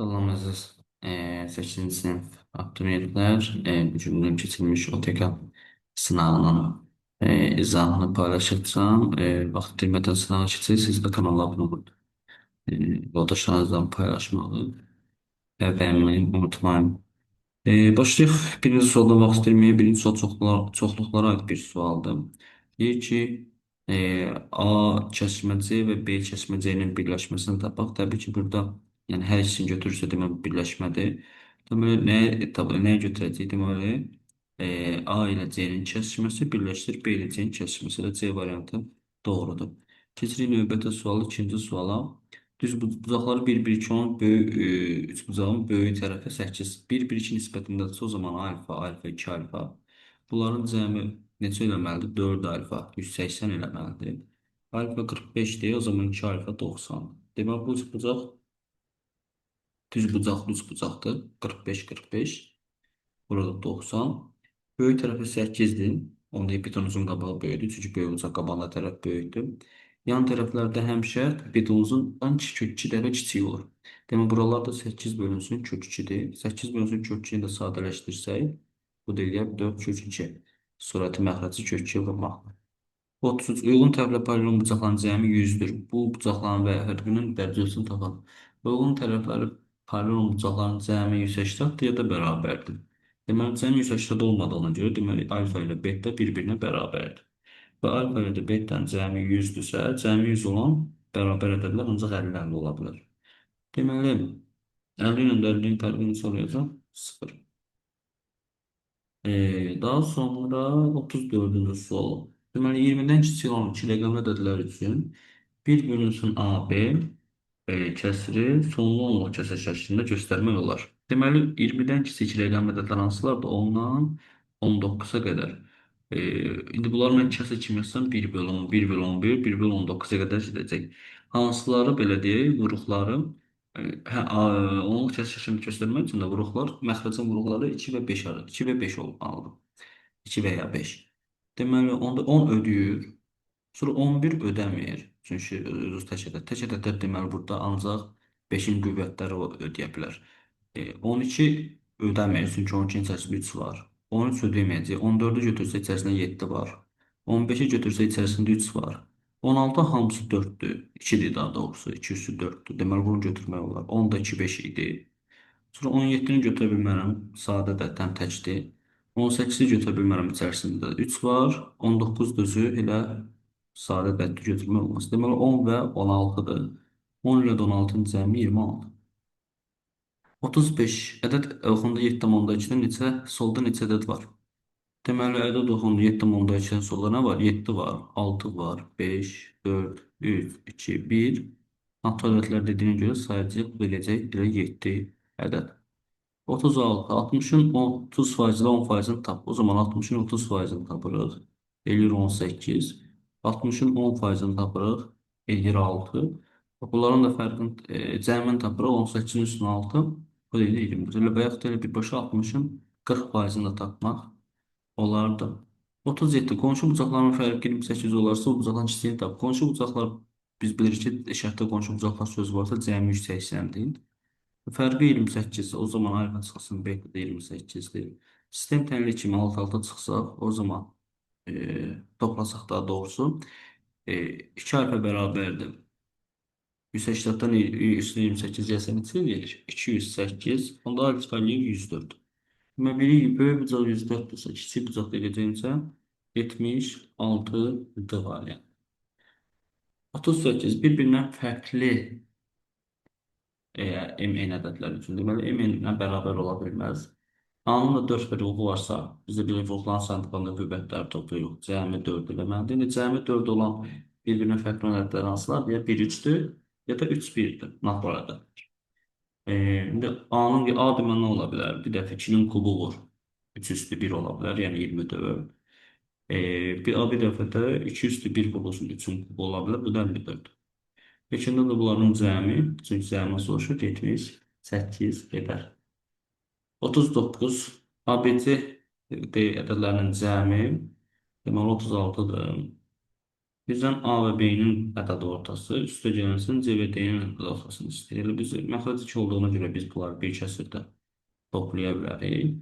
Salam əziz 8-ci sinif abituriyentlər. Bu gün keçirilmiş OTK sınavının izahını paylaşacağım. Vaxt itirmədən sınava keçək. Siz də kanala abunə olun. Yoldaşlarınızla paylaşmağı və bəyənməyi unutmayın. Başlayıq. Birinci sualdan vaxt itirməyə. Birinci sual çoxluqlara aid bir sualdır. Deyir ki, A kəsməcə və B kəsməcəyinin birləşməsini tapaq. Təbii ki, burada yəni hər ikisini götürürsə deməli birləşmədir. Deməli nəyə götürəcəyik? Deməli A ilə C-nin kəsməsi birləşdir B ilə C-nin kəsməsi ilə C variantı doğrudur. Keçirik növbəti sualı, ikinci suala. Düz bucaqları 1, 1, 2 olan böyük, üç bucağın böyük tərəfi 8. 1, 1, 2 nisbətindədirsə o zaman alfa, alfa, 2 alfa. Bunların cəmi neçə eləməlidir? 4 alfa, 180 eləməlidir. Alfa 45 o zaman 2 alfa 90. Demək bu üç bucaq düz bucaqlı üç bucaqdır. 45, 45. Burada 90. Böyük tərəfi 8-dir. Onda hipotenuzun qabağı böyükdür. Çünki böyük olacaq qabağına tərəf böyükdür. Yan tərəflərdə həmişə hipotenuzun kök 2 dəfə kiçik olur. Demək buralarda 8 bölünsün kök 2-dir. 8 bölünsün kök 2-ni də sadələşdirsək, bu da eləyər 4 kök 2. Surəti məxrəci kök 2 vurmaqdır. 33. Uyğun tərəflə polinom bucaqların cəmi 100-dür. Bu bucaqların və hərfinin dərəcəsini tapın. Uyğun tərəfləri polinom bucaqların cəmi 180-dir ya da bərabərdir. Deməli, cəmi 180 olmadığına görə deməli alfa ilə beta bir-birinə bərabərdir. Və alfa ilə də beta'nın cəmi 100-dürsə, cəmi 100 olan bərabər ədədlər ancaq 50-50 ola bilər. Deməli, 50 ilə də 50-nin fərqini soruyacaq 0. Daha sonra 34-cü sual. Deməli, 20-dən kiçik olan 2 rəqəmli ədədlər üçün 1 bölünsün AB kəsri sonlu onluq kəsr şəklində göstərmək olar. Deməli, 20-dən kiçik rəqəmli ədədlər hansılardır? 10-dan 19-a qədər. İndi bunları mən kəsr kimi yazsam 1 bölü 10, 1 bölü 11, 1 bölü 19-a qədər gedəcək. Hansıları belə deyək, vuruqları onluq kəsr şəklində göstərmək üçün də vuruqlar, məxrəcin vuruqları 2 və 5 arası, 2 və 5 olmalıdır. 2 və ya 5. Deməli, onda 10 ödəyir. Sonra 11 ödəmir. Çünki öz tək ədəd. Tək ədədlər deməli burada ancaq 5-in qüvvətləri ödəyə bilər. 12 ödəmir. Çünki 12-nin içərisində 3 var. 13 ödəməyəcək. 14-ü götürsək içərisində 7 var. 15-i götürsək içərisində 3 var. 16 hamısı 4-dür. 2-dir daha doğrusu. 2 üstü 4-dür. Deməli bunu götürmək olar. 10 da 2, 5 idi. Sonra 17-ni götürə bilmərəm. Sadə ədəddən təkdir. 18-i götürə bilmərəm. İçərisində 3 var. 19 düzü elə sadə ədəd götürmək olmaz. Deməli 10 və 16-dır. 10 ilə 16-nın cəmi 26. 35 ədəd oxunda 7,2-dən solda neçə ədəd var? Deməli, ədəd oxunda 7,2-dən solda nə var? 7 var, 6 var, 5, 4, 3, 2, 1. Natural ədədlər dediyinə görə sayacaq, biləcək, elə 7 ədəd. 36, 60-ın 30% ilə 10%-ni tap. O zaman 60-ın 30%-ni tapırıq. Eləyir 18. 60-ın 10%-ni tapırıq. Eləyir 6. Bunların da fərqini, cəmini tapırıq. 18-in üstünə 6. Bu da elə 24. Və yaxud da elə birbaşa 60-ın 40%-ni da tapmaq olardı. 37. Qonşu bucaqların fərqi 28 olarsa, o bucaqların kiçiyini tap. Qonşu bucaqlar, biz bilirik ki, şərtdə qonşu bucaqlar sözü varsa, cəmi 180-dir. Fərqi 28, o zaman alfa çıxsın, beta da 28-dir. Sistem təhlili kimi alt-alta çıxsaq, o zaman toplasaq daha doğrusu 2 alfa bərabərdir. 180-dən üstü 28 gəlsə neçə eləyir? 208, onda alfa eləyir 104. Demək, biri böyük bucaq 104-dürsə, kiçik bucaq eləyəcəyincə 76-dır variant. 38, bir-birindən fərqli MN ədədlər üçün. Deməli, MN-ə bərabər ola bilməz. A-nın da 4 vuruğu varsa, bizdə bir vuruqların sayını tapanda qüvvətləri toplayırıq. Cəmi 4 eləməlidir. İndi cəmi 4 olan bir-birinə fərqli ədədlər hansılar? Ya 1 3-dür, ya da 3 1-dir. Natural ədəd. İndi A-nın A demək nə ola bilər? Bir dəfə 2-nin kubu vur. 3 üstü 1 ola bilər, yəni 24. Bir dəfə də 2 üstü 1 vurulsun 3-ün kubu ola bilər, bu da 54. Beşində də bunların cəmi, çünki cəmi soruşur, 78 edər. 39 ABC ədədlərinin cəmi, deməli 36-dır. Bizdən A və B-nin ədəd ortası üstəgəlsin C və D-nin ədəd ortasını istəyir. Biz məxrəc 2 olduğuna görə biz bunları bir kəsirdə toplaya bilərik.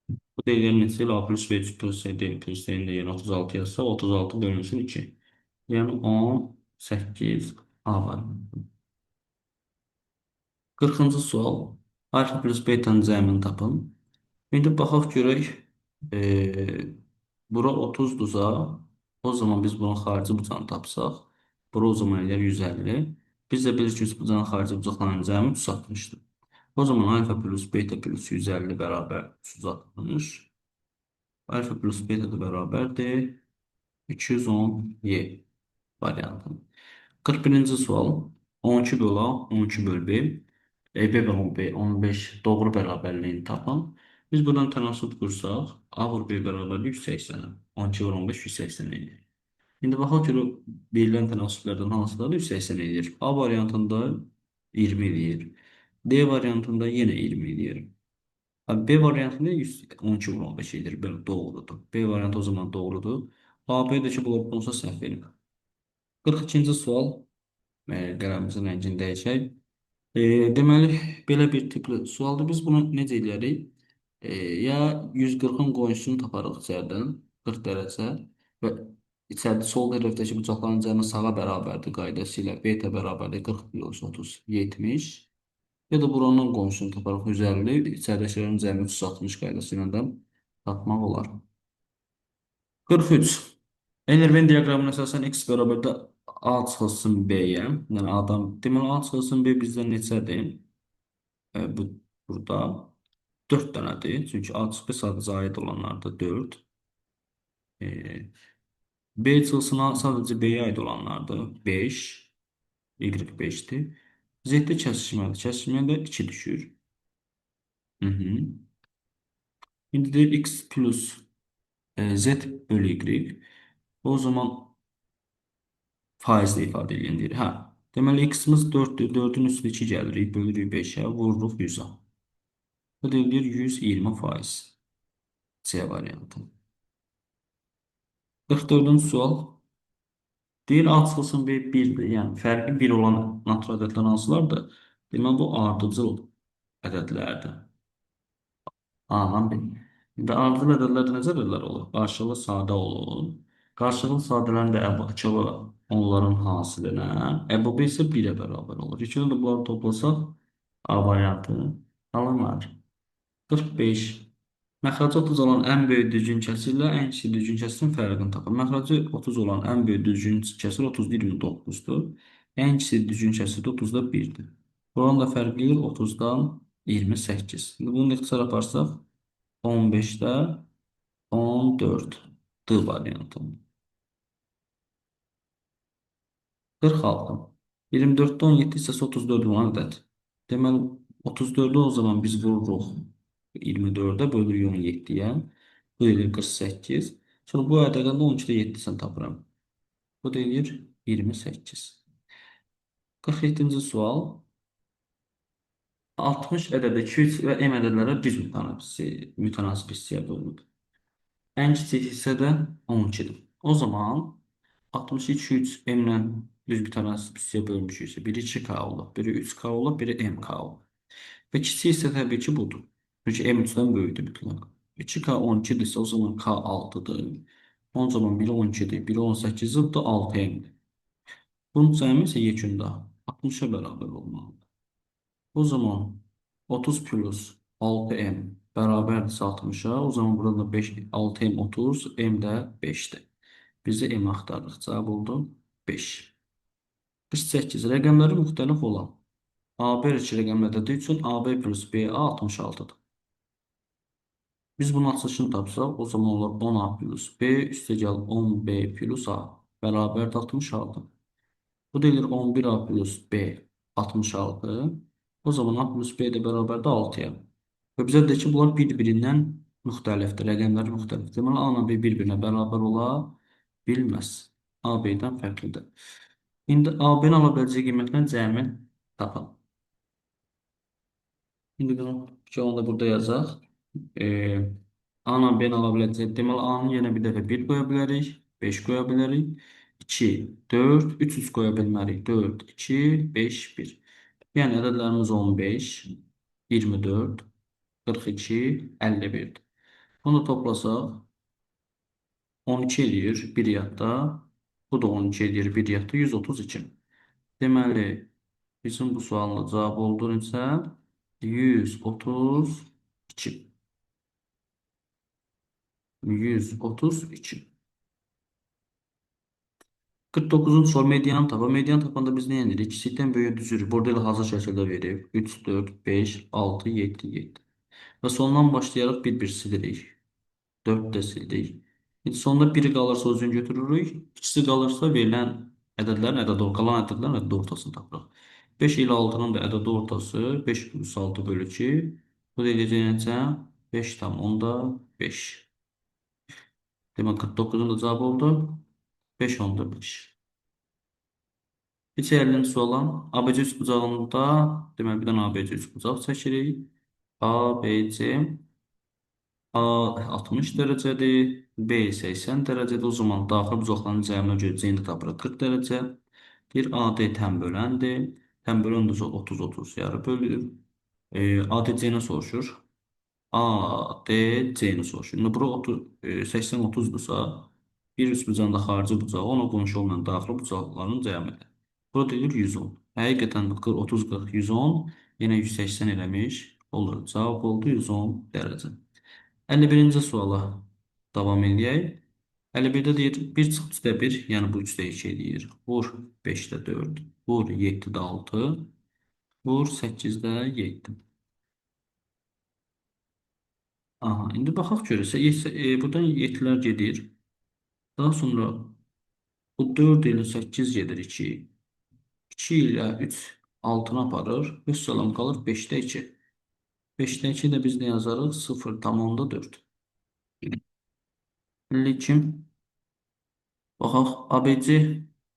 Bu değerlerin neticələ A plus B plus C D plus D'nin de yerine 36 yazsa 36 bölünsün 2. Yani 10, 8 A var. 40-cı sual. Alfa plus beta'nın cəmini tapın. İndi baxaq görək. Bura 30'duza o zaman biz bunun xarici bucağını tapsaq. Bura o zaman elər 150. Biz də bilirik ki, bucağın xarici bucaqların cəmi 360'dır. O zaman alfa plus beta plus 150 bərabər 360. Alfa plus beta da bərabərdir 210Y variantı. 41-ci sual. 12 bölü A, 12 bölü B. B və 10B, 15 doğru bərabərliyini tapın. Biz buradan tənasüb qursaq, A vur B bərabərlik 180. 12 vur 15 180 edir. İndi baxaq ki, verilən tənasüblərdən hansıları 180 edir. A variantında 20 edir. D variantında yenə 20 edir. B variantında 112 vur 15 edir. Belə doğrudur. B variantı o zaman doğrudur. AB-dəki blok olsa səhv verin. 42-ci sual. Qələmimizin rəngini dəyişək. Deməli, belə bir tipli sualdır. Biz bunu necə edərik? Ya 140'ın qoyunusunu taparıq içərdən 40 dərəcə və içəridə sol tərəfdəki bucaqların cəmi sağa bərabərdir qaydası ilə beta bərabərdir 40 plus 30 70 ya da buranın qonşusunu taparıq 150 içəridəkilərin cəmi 360 qaydası ilə də tapmaq olar. 43. Eğer Venn diagramına əsasən x bərabər A çıxılsın B-yə, yəni A'dan, deməli A çıxılsın B bizdən neçədir? Burada 4 dənədir. Çünki A çıxı sadəcə aid olanlarda 4. E, B çıxılsın A sadəcə B-yə aid olanlarda 5. Y 5'dir. Z-də kəsişmədir. Kəsişmədə 2 düşür. Hı -hı. İndi deyir x plus z bölü y. O zaman faizle ifadə edilir. Hə. Deməli x-imiz 4'dür. 4'ün üstü 2 gəlirik. Bölürük 5'ə. Vururuq 100'a. Bu deyilir 120%. C variantı. 44-cü sual. Deyir A çıxılsın B 1'dir. Yəni fərqi 1 olan natural ədədlər hansılardır? Deməli bu ardıcıl ədədlərdir. A-dan B. İndi ardıcıl ədədlər necə ədədlər olur? Qarşılıqlı sadə olur. Qarşılıqlı sadələrin də əbaçılı onların hasilinə. Əbubu isə 1'ə bərabər olur. İkini də bunları toplasaq A variantı alınır. 45. Məxrəci 30 olan ən böyük düzgün kəsirlə ən kiçik düzgün kəsirin fərqini tapın. Məxrəci 30 olan ən böyük düzgün kəsir 30'da 29'dur. Ən kiçik düzgün kəsir də 30'da 1'dir. Buranın da fərqi 30'dan 28. Şimdi bunu ixtisar yaparsaq 15'də 14 D variantı. 46. 24'də 17 hissəsi 34 olan ədəd. Deməli 34'ü o zaman biz vururuq 24'ə bölürük 17'yə. Bu edir 48. Sonra bu ədəddən də 12'də 7'sini tapıram. Bu da edir 28. 47-ci sual. 60 ədədi 2 və m ədədlərə düz mütənasib hissəyə bölünür. Ən kiçik hissə də 12'dir. O zaman 62 3 m-lə düz mütənasib hissəyə bölmüşüksə, biri 2K olur, biri 3K olur, biri MK olur. Və kiçik hissə təbii ki budur. Çünki M 3'dən böyükdür mütləq. 2K 12'dirsə o zaman K 6'dır. O zaman biri 12'dir, biri 18'dir, bu da 6M. Bunun cəmi isə yekunda 60'a bərabər olmalıdır. O zaman 30 plus 6M bərabərdirsə 60'a, o zaman burada da 5, 6M 30, M də 5'dir. Biz də M axtarırıq. Cavab oldu 5. 48. Rəqəmləri müxtəlif olan AB rəqəmli ədədi üçün AB plus BA 66'dır. Biz bunun açılışını tapsaq, o zaman olur 10A plus B üstəgəl 10B plus A bərabərdir 66. Bu deyilir 11A plus B 66. O zaman A plus B də bərabərdir 6'ya. Və bizə deyir ki, bunlar bir-birindən müxtəlifdir, rəqəmləri müxtəlifdir. Deməli, A ilə B bir-birinə bərabər ola bilməz. A B-dən fərqlidir. İndi A-B-nin ala biləcəyi qiymətlərin cəmi tapın. İndi bunu da burada yazaq. A ilə B-nin ala biləcəyi, deməli A-nı yenə bir dəfə 1 qoya bilərik, 5 qoya bilərik. 2, 4, 3 üst qoya bilmərik. 4, 2, 5, 1. Yəni ədədlərimiz 15, 24, 42, 51'dir. Bunu toplasaq 12 eləyir bir yadda. Bu da 12 eləyir bir yadda 132. Deməli, bizim bu sualın cavabı olduğu isə 132. 132. 49-cu soru median tapa. Median tapanda biz nə edirik? Kiçikdən böyüyə düzürük. Burada elə hazır şəkildə verib. 3, 4, 5, 6, 7, 7. Və sondan başlayaraq bir-bir silirik. 4 də sildik. Heç sonda biri qalırsa özünü götürürük. İkisi qalırsa verilən ədədlərin ədəd qalan ədədlərin ədəd ortasını tapırıq. 5 ilə 6'nın da ədəd ortası 5 plus 6 bölü 2. Bu da edəcək necə? 5 tam onda 5. Demək 49'un da cavabı oldu. 5 onda 5. İçərilinin suala ABC üçbucağında demək bir dənə ABC üçbucaq çəkirik. ABC A 60 dərəcədir, B 80 dərəcədir. O zaman daxil bucaqların cəminə görə C-ni tapırıq 40 dərəcə. Bir AD tənböləndir. Tənbölən də 30-30 yarı bölür. ADC-ni soruşur. ADC-ni soruşur. İndi bura 80-30'dursa bir üst bucağında xarici bucağı, ona qonşu olmayan daxil bucaqların cəmidir. Burada deyir 110. Həqiqətən 30, 40, 110 yenə 180 eləmiş olur. Cavab oldu 110 dərəcə. 51-ci suala davam edək. 51-də deyir 1 çıx 3-də 1, yəni bu 3-də 2 eləyir. Vur 5-də 4, vur 7-də 6, vur 8-də 7. Aha, indi baxaq görürsə, buradan 7'lər gedir. Daha sonra bu 4 ilə 8 gedir 2. 2 ilə 3 6'ını aparır. 5 salam qalır 5'də 2. 5'də 2 də biz nə yazarıq? 0,4. Lekin baxaq ABC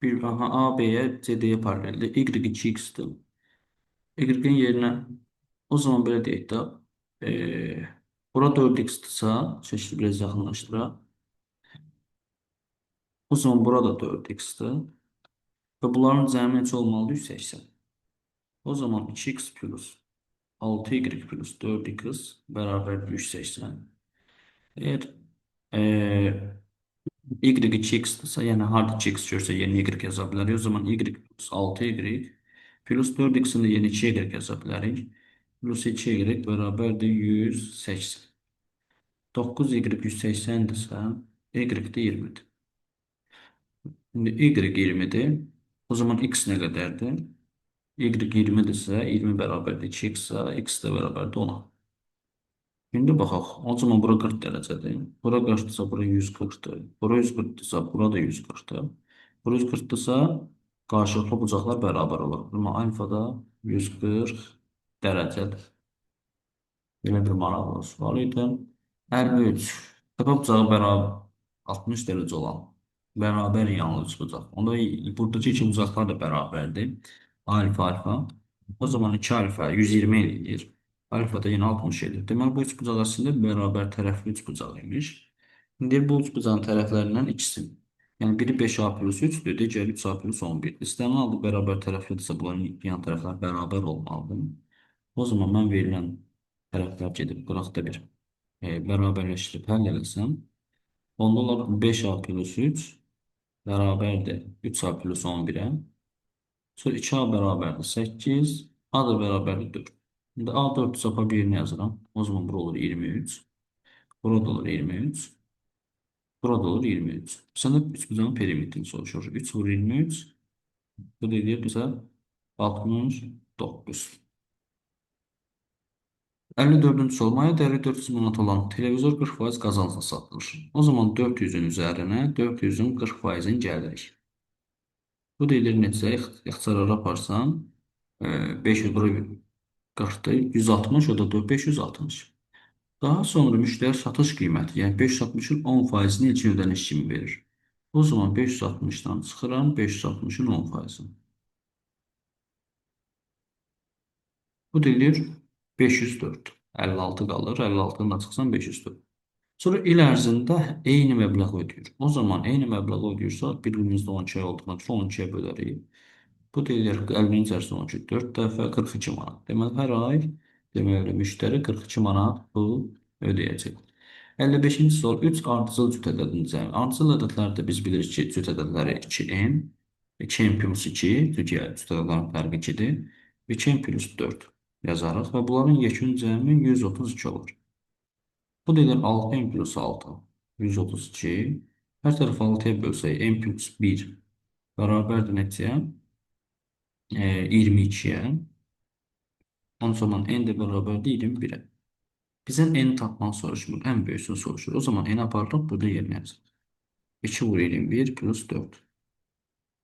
bir aha AB-yə CD-yə paraleldir. Y 2x-dir. Y-in yerinə o zaman belə deyək də bura 4x-dirsə çeşidi biraz yaxınlaşdıraq. O zaman burada 4x-dir. Və bunların cəmi neçə olmalıdır? 180. O zaman 2x plus 6y plus 4x bərabər 180. Eğer y 2x'dirsə, yəni harda 2x görsə yeni y yaza bilərik. O zaman y plus 6y plus 4x'in də yeni 2y yaza bilərik. Plus 2y bərabərdir 180. 9y 180'dirsə, y də 20'dir. Şimdi y 20'dir. O zaman x nə qədərdir? Y 20'dirsə, 20 bərabərdir 2x-a, x də bərabərdir 10'a. Şimdi baxaq. O zaman bura 40 dərəcədir. Bura 40'dırsa bura 140'dır. Bura 140'dırsa bura da 140'dır. Bura 140'dırsa qarşılıqlı bucaqlar bərabər olur. Amma alfada 140 dərəcədir. Belə bir maraqlı sual idi. 53. Təpə bucağı bərabər 60 dərəcə olan bərabər yanlı üçbucaq. Onda buradakı iki bucaqlar da bərabərdir. Alfa alfa. O zaman 2 alfa 120 eləyir. Alfa da yenə 60 edir. Deməli bu üçbucaq əslində bərabər tərəfli üçbucaq imiş. İndi bu üçbucağın tərəflərindən ikisi. Yəni biri 5A plus 3'dür, digəri 3A plus 11. İstənilən halda bərabər tərəflidirsə bunların yan tərəflər bərabər olmalıdır. O zaman mən verilən tərəflər gedib qıraqda bir bərabərləşdirib həll eləsəm, onda olar 5A plus 3 bərabərdir 3A plus 11'ə. Sonra 2A bərabərdir 8, A da bərabərdir 4. İndi A 4 çapa 1'ini yazıram. O zaman bura olur 23. Burada olur 23. Burada olur 23. Sənə 3 bucağın perimetrini soruşur. 3 vur 23. Bu da edir bizə 69. 54-cü soru. Maya dəyəri 400 manat olan televizor 40% qazancla satılır. O zaman 400'ün üzərinə 400'ün 40%'ini gəlirik. Bu da edir necə? İxtisarları aparsam 500 bura 40'dır. 160 o da 4, 560. Daha sonra müştəri satış qiyməti, yəni 560'ın 10%'ni ilkin ödəniş kimi verir. O zaman 560'dan çıxıram 560'ın 10%'ni. Bu da edir 504. 56 qalır. 56'dan da çıxsam 504. Sonra il ərzində eyni məbləğ ödəyir. O zaman eyni məbləğ ödəyirsə, bir-birimizdə 12 ay olduğuna görə 12-yə bölərik. Bu deyilər ki, 50-nin içərisində 12, 4 dəfə 42 manat. Deməli, hər ay deməli, müştəri 42 manat pul ödəyəcək. 55-ci sual 3 ardıcıl cüt ədədinin cəmi. Ardıcıl ədədlərdə biz bilirik ki, cüt ədədləri 2n, 2n plus 2, çünki cüt ədədlərin fərqi 2-dir. 2n plus 4 yazarıq və bunların yekun cəmi 132 olur. Bu deyilər 6n plus 6, 132. Hər tərəf 6-ya bölsək, n plus 1 bərabərdir neçəyə? 22'ye. O zaman n de beraberdi 21'e. Bizden n tapmanı soruşmur. En büyüsünü soruşur. O zaman n aparırıq burada yerine yazırıq. 2 vur 21 plus 4.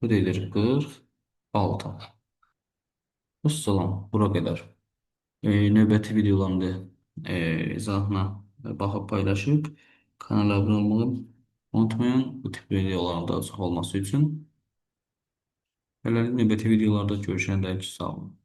Bu da edir 46. Salam. Bura qədər. Növbəti videolarında izahına baxıb paylaşıb kanala abunə olmağı unutmayın. Bu tip videoların daha çox olması üçün. Hələlik növbəti videolarda görüşənlər ki, sağ olun.